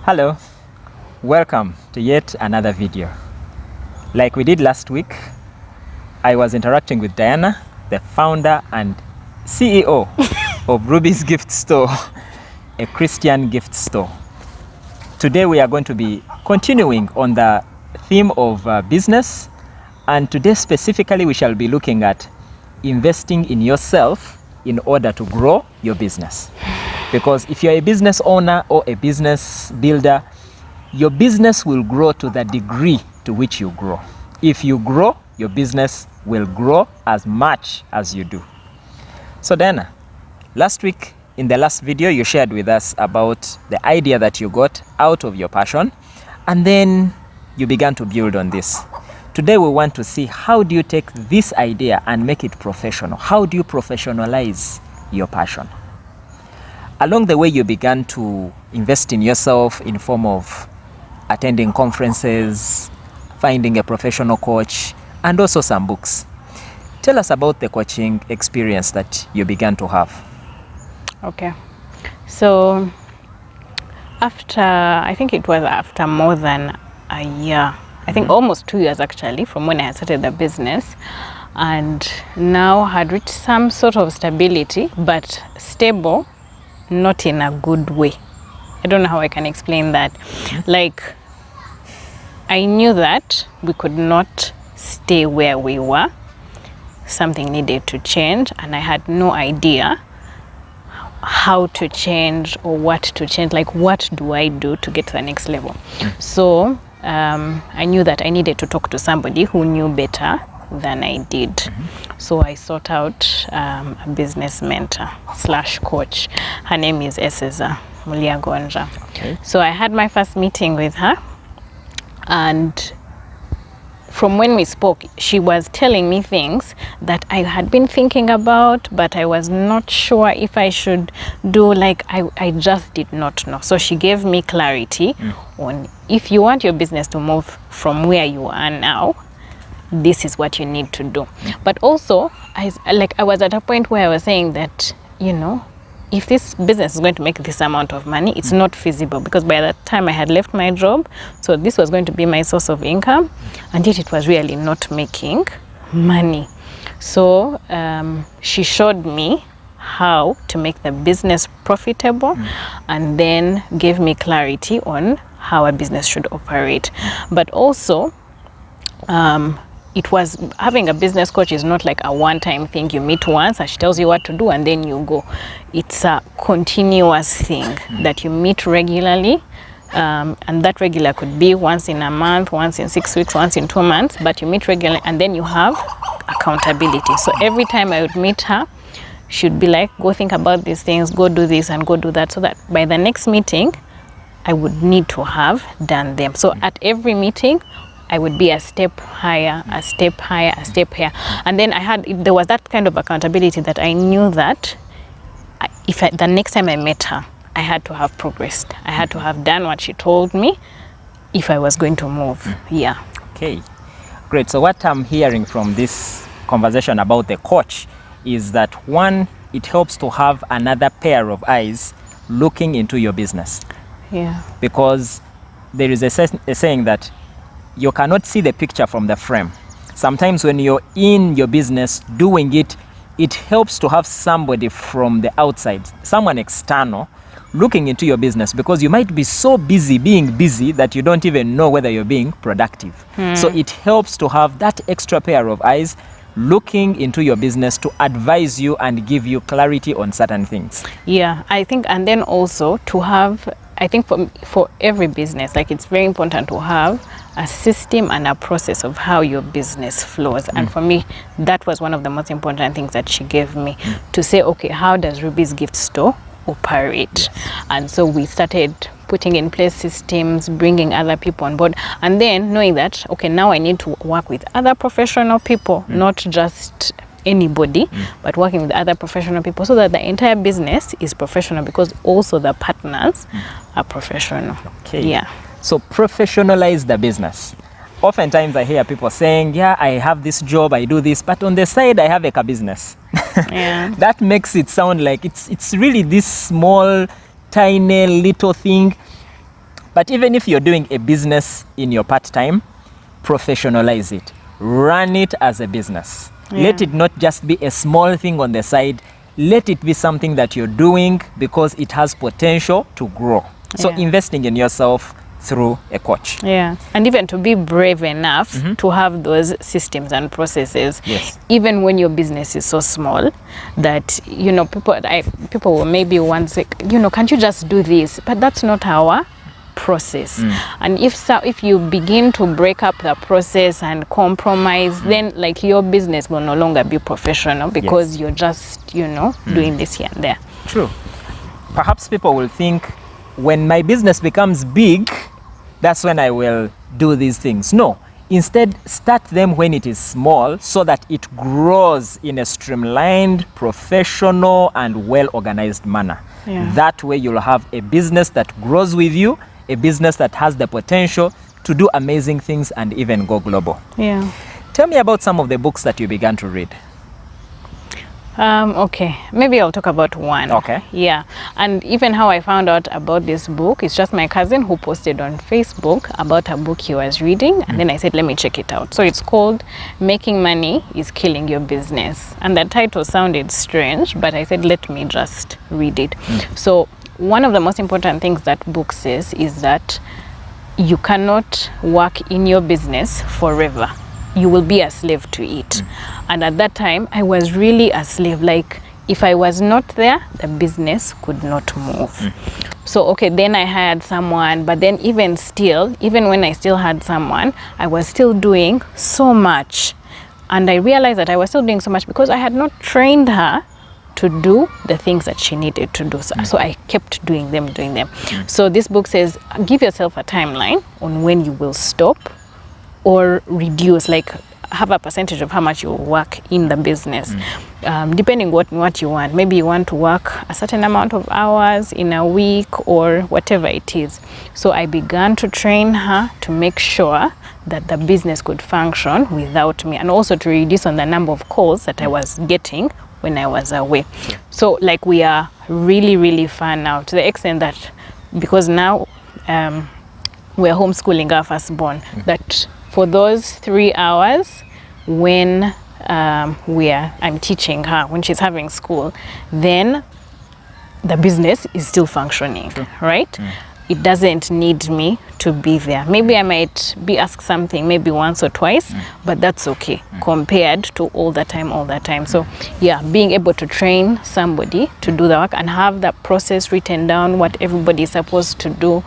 Hello, welcome to yet another video. Like we did last week, I was interacting with Diana, the founder and CEO of Ruby's Gift Store, a Christian gift store. Today we are going to be continuing on the theme of business, and today specifically we shall be looking at investing in yourself in order to grow your business. Because if you're a business owner or a business builder, your business will grow to the degree to which you grow. If you grow, your business will grow as much as you do. So Diana, last week in the last video you shared with us about the idea that you got out of your passion, and then you began to build on this. Today we want to see, how do you take this idea and make it professional? How do you professionalize your passion? Along the way, you began to invest in yourself in form of attending conferences, finding a professional coach, and also some books. Tell us about the coaching experience that you began to have. Okay, so I think it was after more than a year, I think almost 2 years actually, from when I had started the business, and now had reached some sort of stability, but stable, not in a good way. I don't know how I can explain that. Like, I knew that we could not stay where we were. Something needed to change, and I had no idea how to change or what to change. Like, what do I do to get to the next level? So I knew that I needed to talk to somebody who knew better than I did. So I sought out a business mentor / coach. Her name is Eseza Muliagonja. Okay. So I had my first meeting with her, and from when we spoke, she was telling me things that I had been thinking about, but I was not sure if I should do. Like, I just did not know. So she gave me clarity on, if you want your business to move from where you are now, this is what you need to do. But also, I was at a point where I was saying that, if this business is going to make this amount of money, it's not feasible, because by that time I had left my job. So this was going to be my source of income, and yet it was really not making money. So she showed me how to make the business profitable, and then gave me clarity on how a business should operate. But also, it was, having a business coach is not like a one-time thing. You meet once and she tells you what to do and then you go. It's a continuous thing that you meet regularly, and that regular could be once in a month, once in 6 weeks, once in 2 months, but you meet regularly, and then you have accountability. So every time I would meet her, she'd be like, go think about these things, go do this and go do that, so that by the next meeting I would need to have done them. So at every meeting I would be a step higher, a step higher, a step higher. And then there was that kind of accountability that I knew that the next time I met her, I had to have progressed. I had to have done what she told me if I was going to move. Yeah. Okay, great. So what I'm hearing from this conversation about the coach is that, one, it helps to have another pair of eyes looking into your business. Yeah. Because there is a saying that you cannot see the picture from the frame. Sometimes when you're in your business doing it, it helps to have somebody from the outside, someone external, looking into your business, because you might be so busy being busy that you don't even know whether you're being productive. So it helps to have that extra pair of eyes looking into your business to advise you and give you clarity on certain things. Yeah, I think, and then also to have, I think for every business, like, it's very important to have a system and a process of how your business flows. And for me, that was one of the most important things that she gave me, to say, okay, how does Ruby's Gift Store operate? And so we started putting in place systems, bringing other people on board, and then knowing that, okay, now I need to work with other professional people, not just anybody, but working with other professional people, so that the entire business is professional, because also the partners are professional. Okay. Yeah. So professionalize the business. Oftentimes I hear people saying, yeah, I have this job, I do this, but on the side I have a car business. Yeah. That makes it sound like it's really this small, tiny, little thing. But even if you're doing a business in your part-time, professionalize it. Run it as a business. Yeah. Let it not just be a small thing on the side. Let it be something that you're doing because it has potential to grow. So Yeah. investing in yourself through a coach. Yeah, and even to be brave enough to have those systems and processes, Yes. even when your business is so small that, you know, people will maybe once say, you know, can't you just do this? But that's not our process. And if you begin to break up the process and compromise, then like your business will no longer be professional because you're just, you know, doing this here and there. True. Perhaps people will think, when my business becomes big, that's when I will do these things. No. Instead, start them when it is small so that it grows in a streamlined, professional, and well-organized manner. Yeah. That way you'll have a business that grows with you, a business that has the potential to do amazing things and even go global. Yeah. Tell me about some of the books that you began to read. Okay, maybe I'll talk about one. Okay. Yeah, and even how I found out about this book, it's just my cousin who posted on Facebook about a book he was reading, and then I said, let me check it out. So it's called Making Money is Killing Your Business. And the title sounded strange, but I said, let me just read it. So one of the most important things that book says is that you cannot work in your business forever. You will be a slave to it. And at that time, I was really a slave. Like, if I was not there, the business could not move. So, okay, then I hired someone, but then even when I still had someone, I was still doing so much. And I realized that I was still doing so much because I had not trained her to do the things that she needed to do. So I kept doing them. So this book says, give yourself a timeline on when you will stop or reduce, like have a percentage of how much you work in the business, depending what you want. Maybe you want to work a certain amount of hours in a week or whatever it is. So I began to train her to make sure that the business could function without me, and also to reduce on the number of calls that I was getting when I was away. So like we are really, really far now, to the extent that because now we're homeschooling our firstborn, that for those 3 hours when I'm teaching her, when she's having school, then the business is still functioning, right? It doesn't need me to be there. Maybe I might be asked something maybe once or twice, but that's okay compared to all the time. So yeah, being able to train somebody to do the work and have that process written down, what everybody is supposed to do,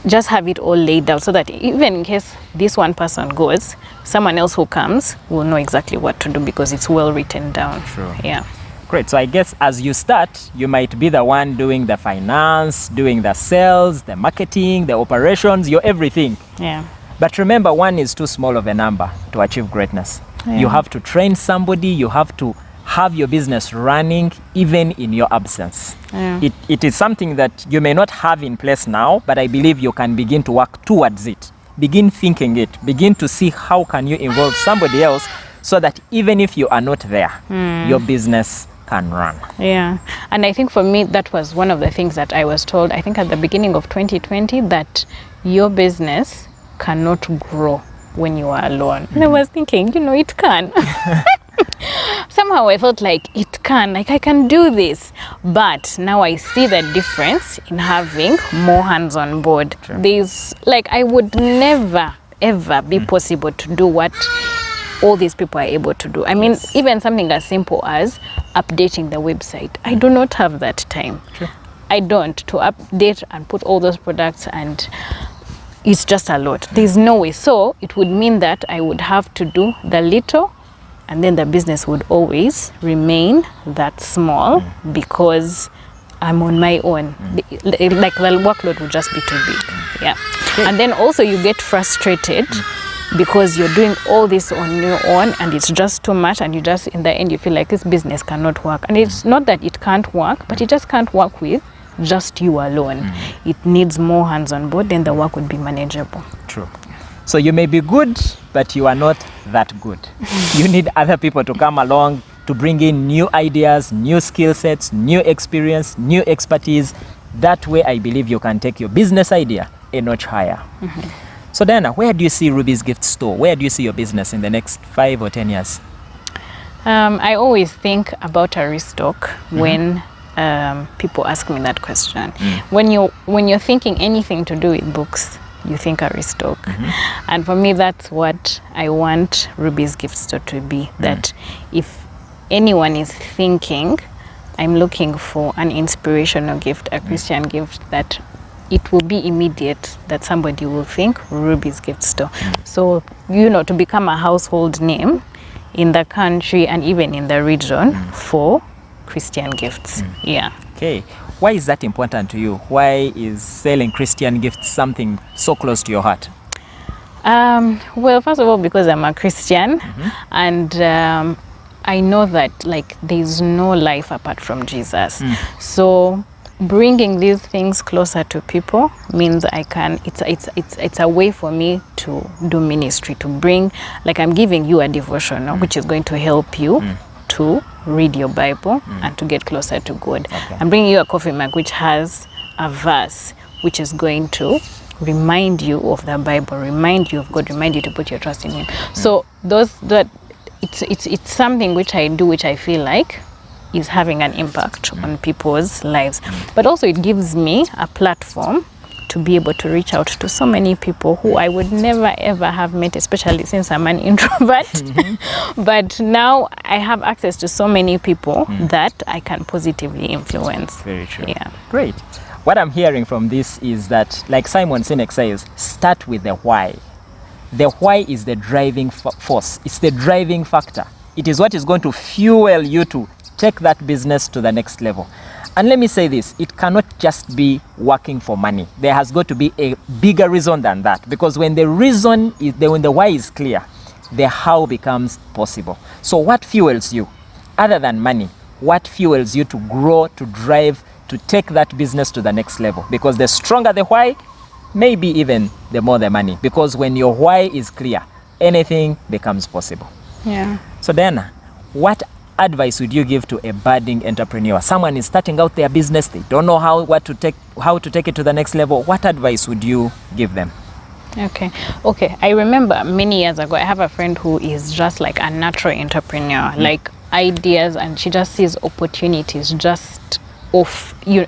just have it all laid out so that even in case this one person goes, someone else who comes will know exactly what to do because it's well written down. Sure. Yeah. Great. So I guess as you start, you might be the one doing the finance, doing the sales, the marketing, the operations, your everything. Yeah. But remember, one is too small of a number to achieve greatness. Yeah. You have to train somebody, you have to have your business running even in your absence. Yeah. It is something that you may not have in place now, but I believe you can begin to work towards it. Begin thinking it. Begin to see how can you involve somebody else so that even if you are not there, your business can run. Yeah. And I think for me, that was one of the things that I was told, I think at the beginning of 2020, that your business cannot grow when you are alone. And I was thinking, it can. Somehow I felt like it can, like I can do this. But now I see the difference in having more hands on board. Sure. There's like, I would never, ever be possible to do what all these people are able to do. I mean, even something as simple as updating the website. I do not have that time. Sure. I don't, to update and put all those products, and it's just a lot. There's no way. So it would mean that I would have to do the little, and then the business would always remain that small because I'm on my own. Like the workload would just be too big. Yeah. And then also you get frustrated because you're doing all this on your own and it's just too much, and you just, in the end, you feel like this business cannot work. And it's not that it can't work, but it just can't work with just you alone. It needs more hands on board, then the work would be manageable. True. So you may be good, but you are not that good. You need other people to come along to bring in new ideas, new skill sets, new experience, new expertise. That way, I believe you can take your business idea a notch higher. So Diana, where do you see Ruby's Gift Store? Where do you see your business in the next 5 or 10 years? I always think about a restock when people ask me that question. When you're thinking anything to do with books, you think a restock. And for me, that's what I want Ruby's Gift Store to be. That if anyone is thinking, I'm looking for an inspirational gift, a Christian gift, that it will be immediate that somebody will think Ruby's Gift Store. So, to become a household name in the country and even in the region for Christian gifts. Yeah. Okay. Why is that important to you? Why is selling Christian gifts something so close to your heart? Well, first of all, because I'm a Christian, and I know that there's no life apart from Jesus. So bringing these things closer to people means it's a way for me to do ministry, to bring, I'm giving you a devotional which is going to help you to read your Bible and to get closer to God. Okay. I'm bringing you a coffee mug which has a verse which is going to remind you of the Bible, remind you of God, remind you to put your trust in Him. So it's something which I do, which I feel like is having an impact on people's lives. But also it gives me a platform to be able to reach out to so many people who I would never ever have met, especially since I'm an introvert. But now I have access to so many people that I can positively influence. Very true. Yeah. Great. What I'm hearing from this is that, like Simon Sinek says, start with the why. The why is the driving force. It's the driving factor. It is what is going to fuel you to take that business to the next level. And let me say this, it cannot just be working for money. There has got to be a bigger reason than that, because when the why is clear, the how becomes possible. So what fuels you other than money? What fuels you to grow, to drive, to take that business to the next level? Because the stronger the why, maybe even the more the money, because when your why is clear, anything becomes possible. Yeah. So Diana, what advice would you give to a budding entrepreneur? Someone is starting out their business, they don't know how to take it to the next level. What advice would you give them? Okay. I remember many years ago, I have a friend who is just like a natural entrepreneur, like ideas, and she just sees opportunities just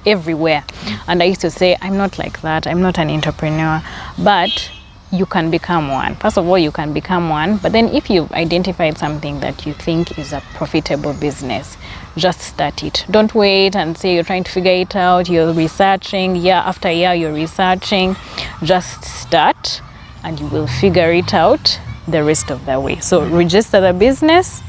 everywhere. And I used to say, I'm not like that, I'm not an entrepreneur, but you can become one. First of all, you can become one, but then if you've identified something that you think is a profitable business, just start it. Don't wait and say you're trying to figure it out, you're researching, year after year you're researching. Just start and you will figure it out the rest of the way. So register the business,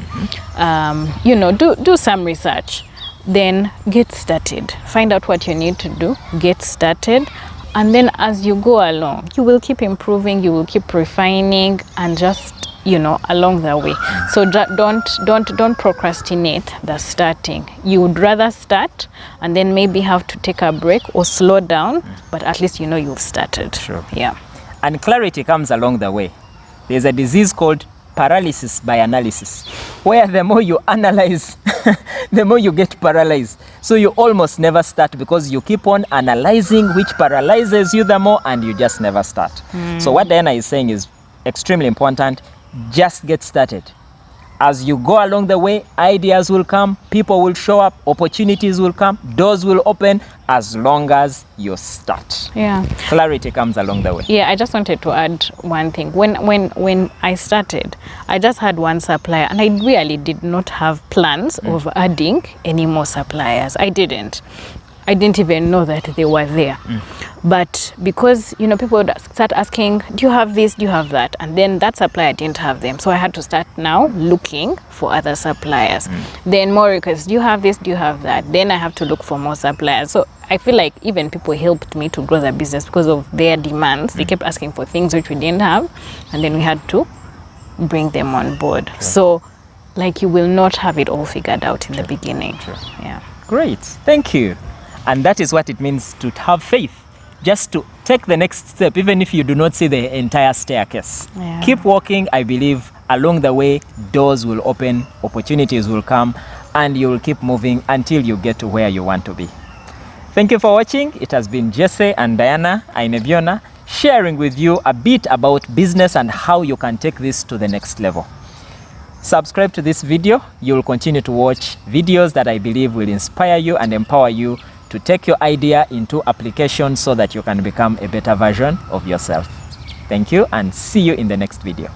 do some research, then get started. Find out what you need to do, get started. And then as you go along, you will keep improving, you will keep refining, and just, along the way. So don't procrastinate the starting. You would rather start and then maybe have to take a break or slow down, but at least you've started. Sure. Yeah. And clarity comes along the way. There's a disease called paralysis by analysis, where the more you analyze, the more you get paralyzed. So you almost never start because you keep on analyzing, which paralyzes you the more, and you just never start. So what Diana is saying is extremely important. Just get started. As you go along the way, ideas will come, people will show up, opportunities will come, doors will open, as long as you start. Yeah. Clarity comes along the way. Yeah, I just wanted to add one thing. When I started, I just had one supplier, and I really did not have plans of adding any more suppliers. I didn't even know that they were there. But because people would start asking, do you have this, do you have that? And then that supplier didn't have them, so I had to start now looking for other suppliers. Then more requests, do you have this, do you have that? Then I have to look for more suppliers. So I feel like even people helped me to grow the business because of their demands. They kept asking for things which we didn't have, and then we had to bring them on board. Sure. So you will not have it all figured out in the beginning. Sure. Yeah. Great, thank you. And that is what it means to have faith. Just to take the next step, even if you do not see the entire staircase. Yeah. Keep walking. I believe along the way, doors will open, opportunities will come, and you will keep moving until you get to where you want to be. Thank you for watching. It has been Jesse and Diana Ainebiona sharing with you a bit about business and how you can take this to the next level. Subscribe to this video. You will continue to watch videos that I believe will inspire you and empower you to take your idea into application so that you can become a better version of yourself. Thank you and see you in the next video.